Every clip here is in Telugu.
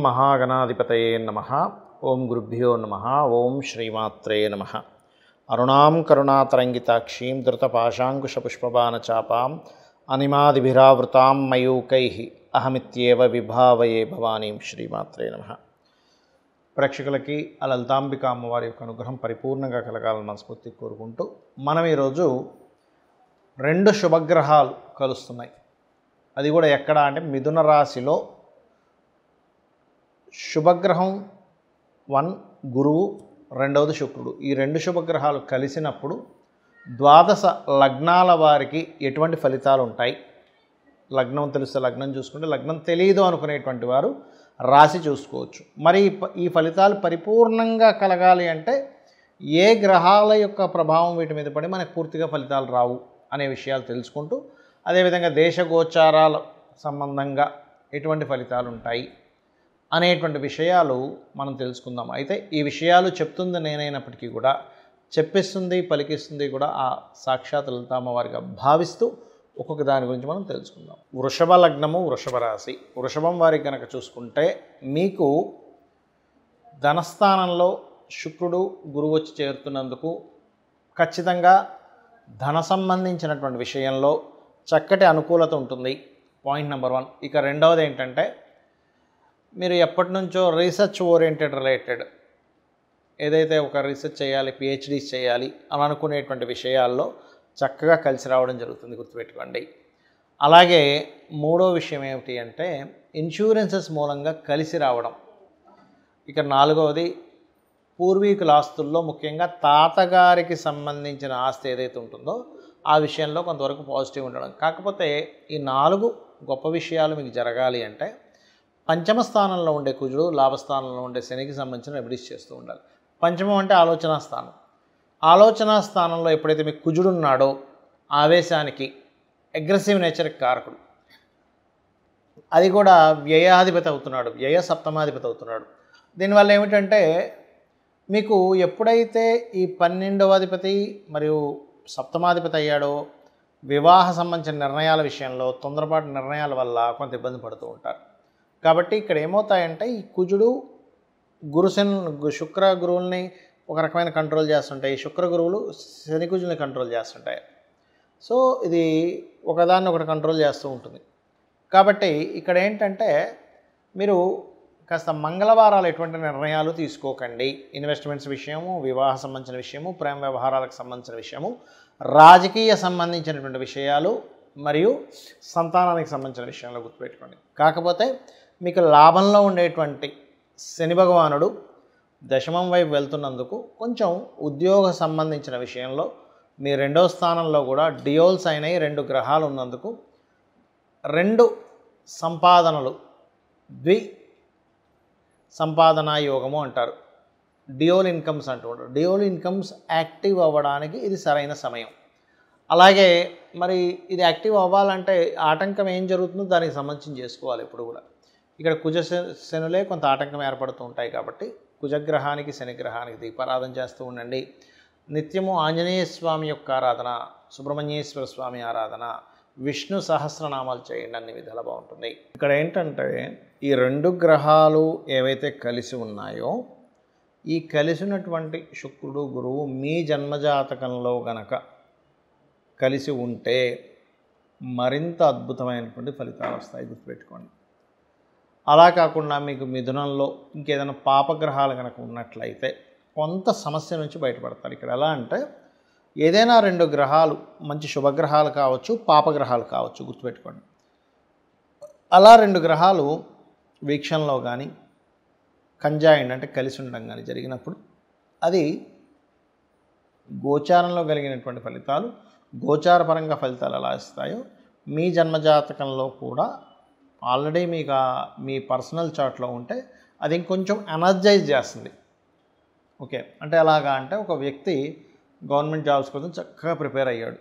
మహాగణాధిపతయే నమః. ఓం గురుభ్యో నమః. ఓం శ్రీమాత్రే నమః. అరుణాం కరుణాతరంగితాక్షీం ధృతపాశాంకుశపుష్పబాణచాపాం అనిమాదిభిరావృతాం మయూకైః అహమిత్యేవ విభావయే భవానీం. శ్రీమాత్రే నమః. ప్రేక్షకులకి ఆ లలితాంబిక అమ్మవారి యొక్క అనుగ్రహం పరిపూర్ణంగా కలగాలని మనస్ఫూర్తి కోరుకుంటూ మనం ఈరోజు 2 శుభగ్రహాలు కలుస్తున్నాయి. అది కూడా ఎక్కడ అంటే మిథున రాశిలో శుభగ్రహం 1 గురువు, రెండవది శుక్రుడు. ఈ 2 శుభగ్రహాలు కలిసినప్పుడు ద్వాదశ లగ్నాల వారికి ఎటువంటి ఫలితాలు ఉంటాయి? లగ్నం తెలిస్తే లగ్నం చూసుకుంటే, లగ్నం తెలియదు అనుకునేటువంటి వారు రాశి చూసుకోవచ్చు. మరి ఈ ఫలితాలు పరిపూర్ణంగా కలగాలి అంటే ఏ గ్రహాల యొక్క ప్రభావం వీటి మీద పడి మనకు పూర్తిగా ఫలితాలు రావు అనే విషయాలు తెలుసుకుంటూ, అదేవిధంగా దేశగోచారాల సంబంధంగా ఎటువంటి ఫలితాలు ఉంటాయి అనేటువంటి విషయాలు మనం తెలుసుకుందాం. అయితే ఈ విషయాలు చెప్తుంది నేనైనప్పటికీ కూడా చెప్పిస్తుంది పలికిస్తుంది కూడా ఆ సాక్షాత్ లలితామ్మవారిగా భావిస్తూ ఒక్కొక్క దాని గురించి మనం తెలుసుకుందాం. వృషభ లగ్నము, వృషభ రాశి. వృషభం వారికి కనుక చూసుకుంటే మీకు ధనస్థానంలో శుక్రుడు గురువు వచ్చి చేరుతున్నందుకు ఖచ్చితంగా ధన సంబంధించినటువంటి విషయంలో చక్కటి అనుకూలత ఉంటుంది. Point number 1. ఇక రెండవది ఏంటంటే, మీరు ఎప్పటి నుంచో రీసెర్చ్ ఓరియంటెడ్ రిలేటెడ్ ఏదైతే ఒక రీసెర్చ్ చేయాలి, పిహెచ్డీస్ చేయాలి అని అనుకునేటువంటి విషయాల్లో చక్కగా కలిసి రావడం జరుగుతుంది, గుర్తుపెట్టుకోండి. అలాగే మూడో విషయం ఏమిటి అంటే ఇన్సూరెన్సెస్ మూలంగా కలిసి రావడం. ఇక నాలుగవది పూర్వీకుల ఆస్తుల్లో ముఖ్యంగా తాతగారికి సంబంధించిన ఆస్తి ఏదైతే ఉంటుందో ఆ విషయంలో కొంతవరకు పాజిటివ్ ఉండడం. కాకపోతే ఈ 4 గొప్ప విషయాలు మీకు జరగాలి అంటే పంచమ స్థానంలో ఉండే కుజుడు, లాభస్థానంలో ఉండే శనికి సంబంధించిన రెమెడీస్ చేస్తూ ఉండాలి. పంచమం అంటే ఆలోచనా స్థానం. ఆలోచనా స్థానంలో ఎప్పుడైతే మీకు కుజుడు ఉన్నాడో ఆవేశానికి, అగ్రెసివ్ నేచర్కి కారకుడు. అది కూడా వ్యయాధిపతి అవుతున్నాడు, వ్యయ సప్తమాధిపతి అవుతున్నాడు. దీనివల్ల ఏమిటంటే మీకు ఎప్పుడైతే ఈ 12వ అధిపతి మరియు సప్తమాధిపతి అయ్యాడో వివాహ సంబంధించిన నిర్ణయాల విషయంలో తొందరపాటు నిర్ణయాల వల్ల కొంత ఇబ్బంది పడుతూ ఉంటారు. కాబట్టి ఇక్కడ ఏమవుతాయంటే ఈ కుజుడు శుక్ర గురువుల్ని ఒక రకమైన కంట్రోల్ చేస్తుంటాయి, శుక్ర గురువులు శని కుజుల్ని కంట్రోల్ చేస్తుంటాయి. సో ఇది ఒకదాన్ని ఒకటి కంట్రోల్ చేస్తూ ఉంటుంది. కాబట్టి ఇక్కడ ఏంటంటే మీరు కాస్త మంగళవారాలు ఎటువంటి నిర్ణయాలు తీసుకోకండి. ఇన్వెస్ట్మెంట్స్ విషయము, వివాహ సంబంధించిన విషయము, ప్రేమ వ్యవహారాలకు సంబంధించిన విషయము, రాజకీయ సంబంధించినటువంటి విషయాలు మరియు సంతానానికి సంబంధించిన విషయంలో గుర్తుపెట్టుకోండి. కాకపోతే మీకు లాభంలో ఉండేటువంటి శని భగవానుడు దశమం వైపు వెళ్తున్నందుకు కొంచెం ఉద్యోగ సంబంధించిన విషయంలో మీ 2వ స్థానంలో కూడా డియోల్స్ అయినాయి. 2 గ్రహాలు ఉన్నందుకు 2 సంపాదనలు, ద్వి సంపాదనా యోగము అంటారు, డియోల్ ఇన్కమ్స్ అంటూ ఉంటారు. డియోల్ ఇన్కమ్స్ యాక్టివ్ అవ్వడానికి ఇది సరైన సమయం. అలాగే మరి ఇది యాక్టివ్ అవ్వాలంటే ఆటంకం ఏం జరుగుతుందో దానికి సంబంధించి చేసుకోవాలి ఎప్పుడు కూడా. ఇక్కడ కుజ శనులే కొంత ఆటంకం ఏర్పడుతూ ఉంటాయి. కాబట్టి కుజగ్రహానికి శనిగ్రహానికి దీపారాధన చేస్తూ ఉండండి. నిత్యము ఆంజనేయ స్వామి యొక్క ఆరాధన, సుబ్రహ్మణ్యేశ్వర స్వామి ఆరాధన, విష్ణు సహస్రనామాలు చేయండి, అన్ని విధాలు బాగుంటుంది. ఇక్కడ ఏంటంటే ఈ 2 గ్రహాలు ఏవైతే కలిసి ఉన్నాయో ఈ కలిసినటువంటి శుక్రుడు గురువు మీ జన్మజాతకంలో గనక కలిసి ఉంటే మరింత అద్భుతమైనటువంటి ఫలితాలు వస్తాయి, గుర్తుపెట్టుకోండి. అలా కాకుండా మీకు మిథునంలో ఇంకేదైనా పాపగ్రహాలు కనుక ఉన్నట్లయితే కొంత సమస్య నుంచి బయటపడతారు. ఇక్కడ ఎలా అంటే ఏదైనా 2 గ్రహాలు మంచి శుభగ్రహాలు కావచ్చు, పాపగ్రహాలు కావచ్చు, గుర్తుపెట్టుకోండి. అలా 2 గ్రహాలు వీక్షణలో కానీ కంజాయిండ్ అంటే కలిసి ఉండడం కానీ జరిగినప్పుడు అది గోచారంలో కలిగినటువంటి ఫలితాలు, గోచారపరంగా ఫలితాలు ఎలా ఇస్తాయో మీ జన్మజాతకంలో కూడా ఆల్రెడీ మీకు మీ పర్సనల్ చార్ట్లో ఉంటే అది ఇంకొంచెం ఎనర్జైజ్ చేస్తుంది. ఓకే, అంటే ఎలాగా అంటే ఒక వ్యక్తి గవర్నమెంట్ జాబ్స్ కోసం చక్కగా ప్రిపేర్ అయ్యాడు,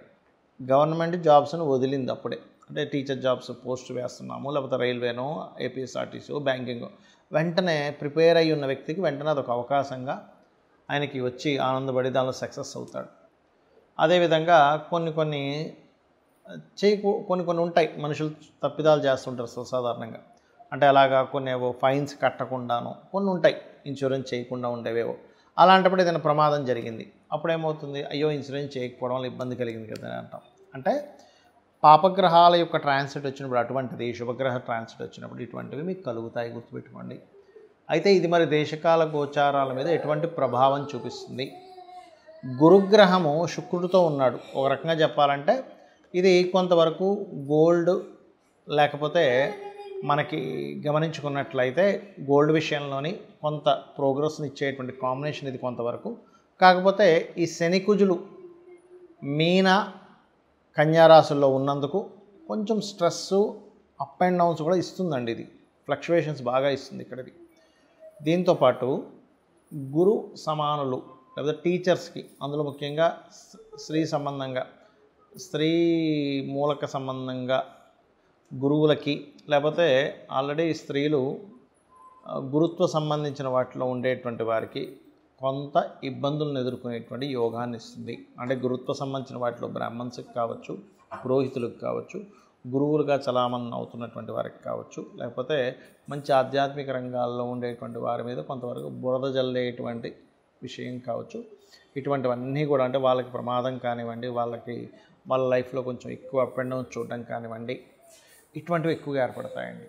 గవర్నమెంట్ జాబ్స్ని వదిలింది అప్పుడే, అంటే టీచర్ జాబ్స్ పోస్ట్ వేస్తున్నాము, లేకపోతే రైల్వేనో, ఏపీఎస్ఆర్టీసీ, బ్యాంకింగ్, వెంటనే ప్రిపేర్ అయ్యి ఉన్న వ్యక్తికి వెంటనే అదొక అవకాశంగా ఆయనకి వచ్చి ఆనందపడి దానిలో సక్సెస్ అవుతాడు. అదేవిధంగా కొన్ని కొన్ని ఉంటాయి, మనుషులు తప్పిదాలు చేస్తుంటారు సాధారణంగా. అంటే అలాగా కొన్ని ఏవో ఫైన్స్ కట్టకుండాను కొన్ని ఉంటాయి, ఇన్సూరెన్స్ చేయకుండా ఉండేవేవో. అలాంటప్పుడు ఏదైనా ప్రమాదం జరిగింది, అప్పుడు ఏమవుతుంది, అయ్యో ఇన్సూరెన్స్ చేయకపోవడం వల్ల ఇబ్బంది కలిగింది కదా అని అంటాం. అంటే పాపగ్రహాల యొక్క ట్రాన్సిట్ వచ్చినప్పుడు అటువంటిది, శుభగ్రహ ట్రాన్సిట్ వచ్చినప్పుడు ఇటువంటివి మీకు కలుగుతాయి, గుర్తుపెట్టుకోండి. అయితే ఇది మరి దేశకాల గోచారాల మీద ఎటువంటి ప్రభావం చూపిస్తుంది? గురుగ్రహము శుక్రుడితో ఉన్నాడు. ఒక రకంగా చెప్పాలంటే ఇది కొంతవరకు గోల్డ్, లేకపోతే మనకి గమనించుకున్నట్లయితే గోల్డ్ విషయంలోని కొంత ప్రోగ్రెస్ని ఇచ్చేటువంటి కాంబినేషన్ ఇది కొంతవరకు. కాకపోతే ఈ శనికుజులు మీన కన్యా రాశుల్లో ఉన్నందుకు కొంచెం స్ట్రెస్సు, అప్ అండ్ డౌన్స్ కూడా ఇస్తుందండి. ఇది ఫ్లక్చువేషన్స్ బాగా ఇస్తుంది ఇక్కడది. దీంతోపాటు గురు సమానులు లేదా టీచర్స్కి, అందులో ముఖ్యంగా స్త్రీ సంబంధంగా, స్త్రీ మూలక సంబంధంగా గురువులకి, లేకపోతే ఆల్రెడీ స్త్రీలు గురుత్వ సంబంధించిన వాటిలో ఉండేటువంటి వారికి కొంత ఇబ్బందులను ఎదుర్కొనేటువంటి యోగాన్ని ఇస్తుంది. అంటే గురుత్వ సంబంధించిన వాటిలో బ్రాహ్మణ్స్కి కావచ్చు, పురోహితులకు కావచ్చు, గురువులుగా చలామణి అవుతున్నటువంటి వారికి కావచ్చు, లేకపోతే మంచి ఆధ్యాత్మిక రంగాల్లో ఉండేటువంటి వారి మీద కొంతవరకు బురద జల్లేటువంటి విషయం కావచ్చు. ఇటువంటివన్నీ కూడా అంటే వాళ్ళకి ప్రమాదం కానివ్వండి, వాళ్ళ లైఫ్లో కొంచెం ఎక్కువ అప్ అండ్ డౌన్ చూడడం కానివ్వండి, ఇటువంటివి ఎక్కువగా ఏర్పడతాయండి.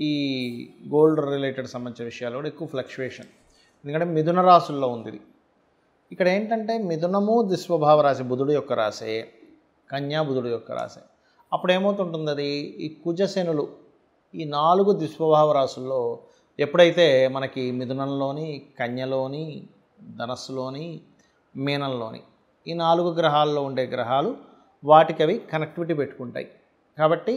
ఈ గోల్డ్ రిలేటెడ్ సంబంధించిన విషయాలు కూడా ఎక్కువ ఫ్లక్చువేషన్. ఎందుకంటే మిథున రాశుల్లో ఉంది ఇది. ఇక్కడ ఏంటంటే మిథునము దిస్వభావ రాశి, బుధుడు యొక్క రాశే, కన్యా బుధుడు యొక్క రాశే. అప్పుడు ఏమవుతుంటుంది, అది ఈ కుజశనులు ఈ 4 దిస్వభావ రాశుల్లో ఎప్పుడైతే మనకి మిథునంలోని, కన్యలోని, ధనస్సులోని, మీనంలోని ఈ 4 గ్రహాల్లో ఉండే గ్రహాలు వాటికి అవి కనెక్టివిటీ పెట్టుకుంటాయి. కాబట్టి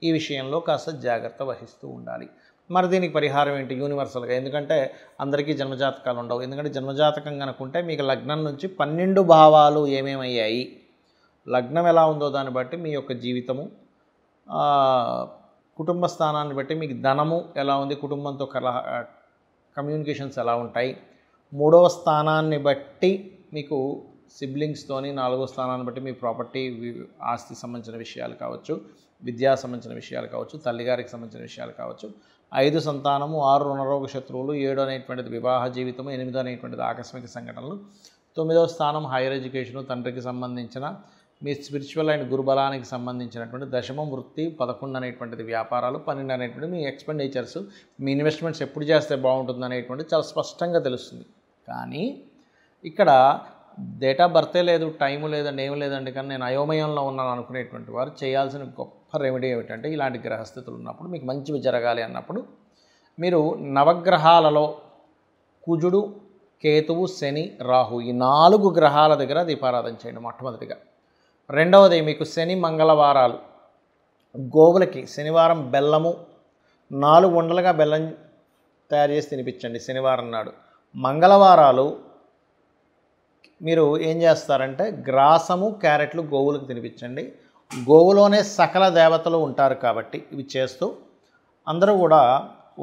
ఈ విషయంలో కాస్త జాగ్రత్త వహిస్తూ ఉండాలి. మరి దీనికి పరిహారం ఏంటి యూనివర్సల్గా? ఎందుకంటే అందరికీ జన్మజాతకాలు ఉండవు. ఎందుకంటే జన్మజాతకం కనుకుంటే మీకు లగ్నం నుంచి 12 భావాలు ఏమేమయ్యాయి, లగ్నం ఎలా ఉందో దాన్ని బట్టి మీ యొక్క జీవితము, కుటుంబ స్థానాన్ని బట్టి మీకు ధనము ఎలా ఉంది, కుటుంబంతో కమ్యూనికేషన్స్ ఎలా ఉంటాయి, 3వ స్థానాన్ని బట్టి మీకు సిబ్లింగ్స్తోని, 4వ స్థానాన్ని బట్టి మీ ప్రాపర్టీ, ఆస్తి సంబంధించిన విషయాలు కావచ్చు, విద్యా సంబంధించిన విషయాలు కావచ్చు, తల్లిగారికి సంబంధించిన విషయాలు కావచ్చు, 5 సంతానము, 6 రుణరోగ శత్రువులు, 7 అనేటువంటిది వివాహ జీవితము, 8 అనేటువంటిది ఆకస్మిక సంఘటనలు, 9వ స్థానం హైయర్ ఎడ్యుకేషను, తండ్రికి సంబంధించిన మీ స్పిరిచువల్ అండ్ గురుబలానికి సంబంధించినటువంటి దశమం వృత్తి, 11 అనేటువంటిది వ్యాపారాలు, 12 అనేటువంటిది మీ ఎక్స్పెండిచర్స్, మీ ఇన్వెస్ట్మెంట్స్ ఎప్పుడు చేస్తే బాగుంటుంది అనేటువంటిది చాలా స్పష్టంగా తెలుస్తుంది. కానీ ఇక్కడ డేట్ ఆఫ్ బర్తే లేదు, టైము లేదండి, ఏమి లేదండి, కానీ నేను అయోమయంలో ఉన్నాను అనుకునేటువంటి వారు చేయాల్సిన గొప్ప రెమెడీ ఏమిటంటే, ఇలాంటి గ్రహస్థితులు ఉన్నప్పుడు మీకు మంచివి జరగాలి అన్నప్పుడు మీరు నవగ్రహాలలో కుజుడు, కేతువు, శని, రాహు ఈ 4 గ్రహాల దగ్గర దీపారాధన చేయండి మొట్టమొదటిగా. రెండవది మీకు శని మంగళవారాలు గోవులకి శనివారం బెల్లము 4 ఉండలుగా బెల్లం తయారు చేసి తినిపించండి శనివారం నాడు. మంగళవారాలు మీరు ఏం చేస్తారంటే గ్రాసము, క్యారెట్లు గోవులకు తినిపించండి. గోవులోనే సకల దేవతలు ఉంటారు కాబట్టి ఇవి చేస్తూ అందరూ కూడా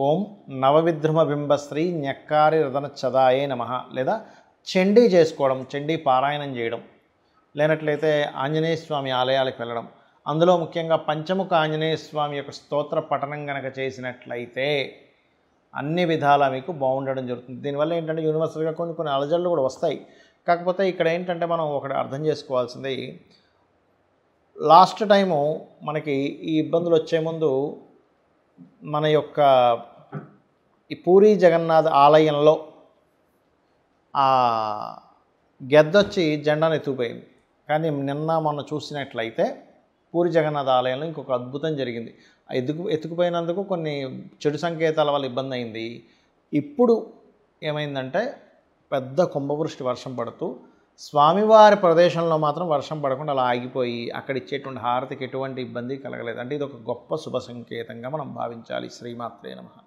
ఓం నవవిద్రుమ బింబశ్రీ న్యక్కారి రదన చదాయే నమః లేదా చండీ చేసుకోవడం, చండీ పారాయణం చేయడం, లేనట్లయితే ఆంజనేయ స్వామి ఆలయాలకు వెళ్ళడం, అందులో ముఖ్యంగా పంచముఖ ఆంజనేయ స్వామి యొక్క స్తోత్ర పఠనం కనుక చేసినట్లయితే అన్ని విధాలా మీకు బాగుండడం జరుగుతుంది. దీనివల్ల ఏంటంటే యూనివర్సల్గా కొన్ని అలజడులు కూడా వస్తాయి. కాకపోతే ఇక్కడ ఏంటంటే మనం ఒకటి అర్థం చేసుకోవాల్సింది, లాస్ట్ టైము మనకి ఈ ఇబ్బందులు వచ్చే ముందు మన యొక్క ఈ పూరీ జగన్నాథ్ ఆలయంలో ఆ గెద్దొచ్చి జెండాను ఎత్తుకుపోయింది. కానీ నిన్న మొన్న చూసినట్లయితే పూరి జగన్నాథ్ ఆలయంలో ఇంకొక అద్భుతం జరిగింది. ఎత్తుకుపోయినందుకు కొన్ని చెడు సంకేతాల వల్ల ఇబ్బంది అయింది. ఇప్పుడు ఏమైందంటే పెద్ద కుంభవృష్టి వర్షం పడుతూ స్వామివారి ప్రదేశంలో మాత్రం వర్షం పడకుండా అలా ఆగిపోయి అక్కడ ఇచ్చేటువంటి హారతికి ఎటువంటి ఇబ్బంది కలగలేదు. అంటే ఇది ఒక గొప్ప శుభ సంకేతంగా మనం భావించాలి. శ్రీమాత్రే నమః.